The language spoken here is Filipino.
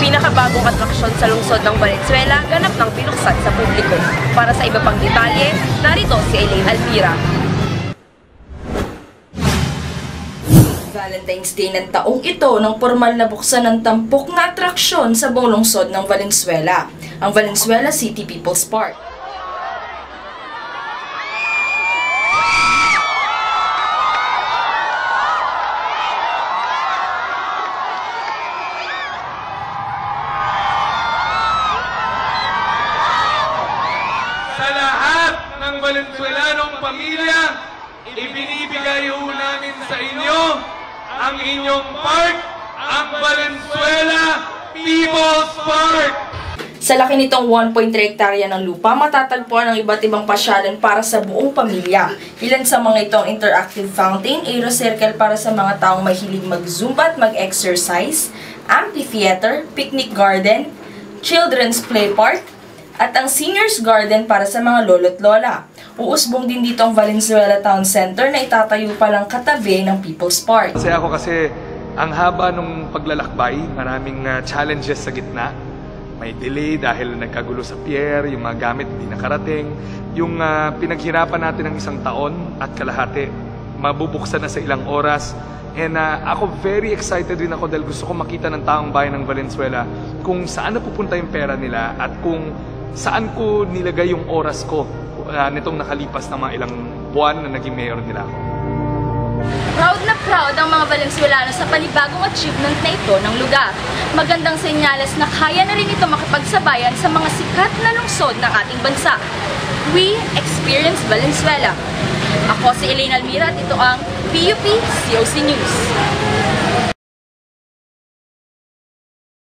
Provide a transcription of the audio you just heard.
Pinakabagong atraksyon sa lungsod ng Valenzuela ganap ng pinuksan sa publiko. Para sa iba pang detalye, narito si Elaine Alpira. Valentine's Day ng taong ito nang formal na buksan ng tampok na atraksyon sa buong lungsod ng Valenzuela, ang Valenzuela City People's Park. Sa lahat ng Valenzuelanong pamilya, ibinibigay ho namin sa inyo ang inyong park, ang Valenzuela People's Park! Sa laki nitong 1.3 hektarya ng lupa, matatagpuan ang iba't ibang pasyalan para sa buong pamilya. Ilan sa mga itong interactive fountain, aero circle para sa mga taong mahilig mag-zumba at mag-exercise, amphitheater, picnic garden, children's play park, at ang seniors garden para sa mga lolo't lola. Uusbong din dito ang Valenzuela Town Center na itatayo pa lang katabi ng People's Park. Kasi ang haba nung paglalakbay, maraming challenges sa gitna. May delay dahil nagkagulo sa pier, yung mga gamit hindi nakarating. Yung pinaghirapan natin ng isang taon at kalahati, mabubuksan na sa ilang oras. And ako very excited rin ako dahil gusto ko makita ng taong bayan ng Valenzuela kung saan napupunta yung pera nila at kung saan ko nilagay yung oras ko nitong nakalipas na mga ilang buwan na naging mayor nila ako. Proud na proud ang mga Valenzuelano sa panibagong achievement na ito ng lugar. Magandang senyales na kaya na rin ito makipagsabayan sa mga sikat na lungsod ng ating bansa. We experience Valenzuela. Ako si Elaine Alpira at ito ang PUP COC News.